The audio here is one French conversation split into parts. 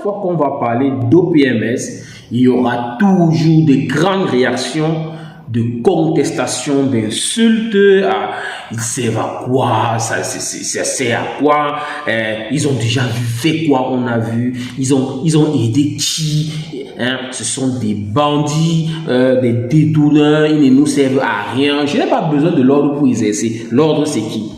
fois qu'on va parler d'OPMS, il y aura toujours des grandes réactions de contestation, d'insultes, ils servent à quoi, ça sert à quoi, ils ont déjà fait quoi, on a vu, ils ont aidé qui, ce sont des bandits, des détourneurs, ils ne nous servent à rien, je n'ai pas besoin de l'ordre pour exercer, l'ordre c'est qui?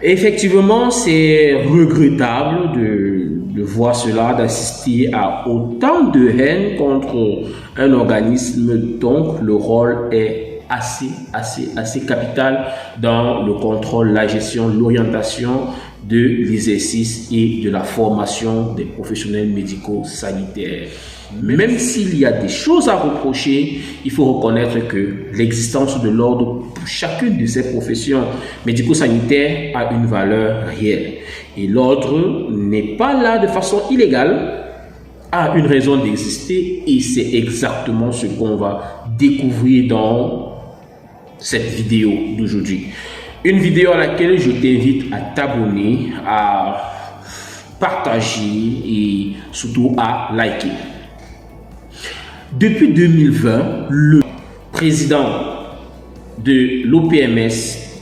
Effectivement, c'est regrettable de voir cela, d'assister à autant de haine contre un organisme. Donc, le rôle est assez capital dans le contrôle, la gestion, l'orientation de l'exercice et de la formation des professionnels médicaux sanitaires. Même s'il y a des choses à reprocher, il faut reconnaître que l'existence de l'ordre pour chacune de ces professions médico-sanitaires a une valeur réelle. Et l'ordre n'est pas là de façon illégale, a une raison d'exister et c'est exactement ce qu'on va découvrir dans cette vidéo d'aujourd'hui. Une vidéo à laquelle je t'invite à t'abonner, à partager et surtout à liker. Depuis 2020, le président de l'OPMS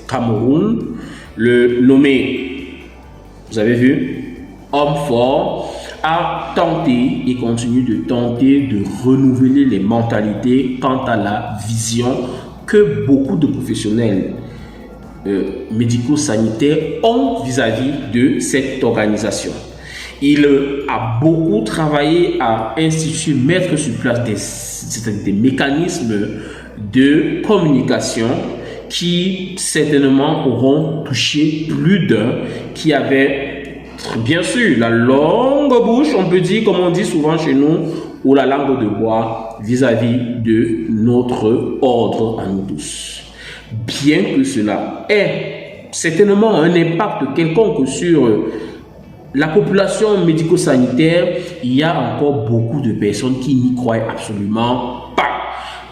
Cameroun, le nommé, vous avez vu, homme fort, a tenté et continue de tenter de renouveler les mentalités quant à la vision que beaucoup de professionnels médico-sanitaires ont vis-à-vis de cette organisation. Il a beaucoup travaillé à instituer, mettre sur place des mécanismes de communication qui certainement auront touché plus d'un qui avait bien sûr la longue bouche, on peut dire, comme on dit souvent chez nous, ou la langue de bois vis-à-vis de notre ordre à nous tous. Bien que cela ait certainement un impact quelconque sur la population médico-sanitaire, il y a encore beaucoup de personnes qui n'y croient absolument pas.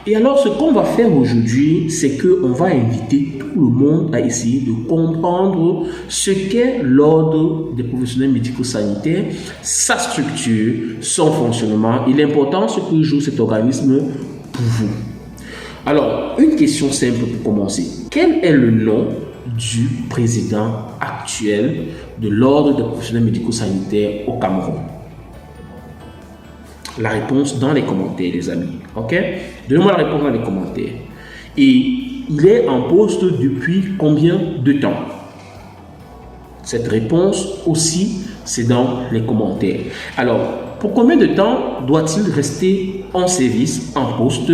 Et alors, ce qu'on va faire aujourd'hui, c'est qu'on va inviter tout le monde à essayer de comprendre ce qu'est l'ordre des professionnels médico-sanitaires, sa structure, son fonctionnement et l'importance que joue cet organisme pour vous. Alors, une question simple pour commencer. Quel est le nom du président actuel de l'ordre des professionnels médico-sanitaires au Cameroun? La réponse dans les commentaires, les amis. Ok? Donnez-moi la réponse dans les commentaires. Et il est en poste depuis combien de temps? Cette réponse aussi, c'est dans les commentaires. Alors, pour combien de temps doit-il rester en service, en poste,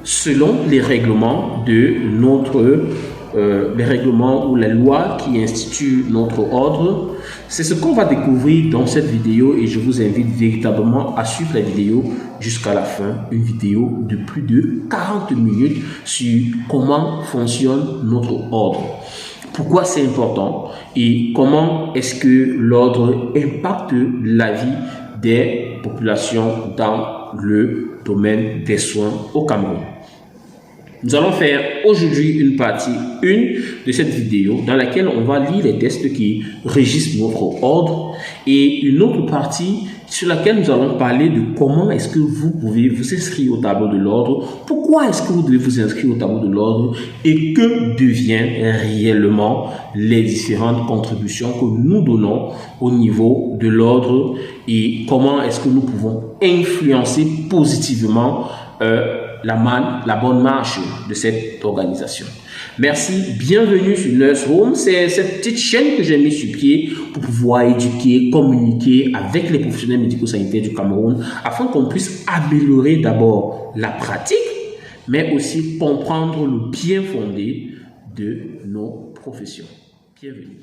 selon les règlements de notre les règlements ou les lois qui instituent notre ordre? C'est ce qu'on va découvrir dans cette vidéo et je vous invite véritablement à suivre la vidéo jusqu'à la fin. Une vidéo de plus de 40 minutes sur comment fonctionne notre ordre. Pourquoi c'est important et comment est-ce que l'ordre impacte la vie des populations dans le domaine des soins au Cameroun. Nous allons faire aujourd'hui une partie 1 de cette vidéo dans laquelle on va lire les textes qui régissent notre ordre et une autre partie sur laquelle nous allons parler de comment est-ce que vous pouvez vous inscrire au tableau de l'ordre, pourquoi est-ce que vous devez vous inscrire au tableau de l'ordre et que deviennent réellement les différentes contributions que nous donnons au niveau de l'ordre et comment est-ce que nous pouvons influencer positivement la bonne marche de cette organisation. Merci, bienvenue sur Nurse Home. C'est cette petite chaîne que j'ai mis sur pied pour pouvoir éduquer, communiquer avec les professionnels médico-sanitaires du Cameroun afin qu'on puisse améliorer d'abord la pratique, mais aussi comprendre le bien fondé de nos professions. Bienvenue.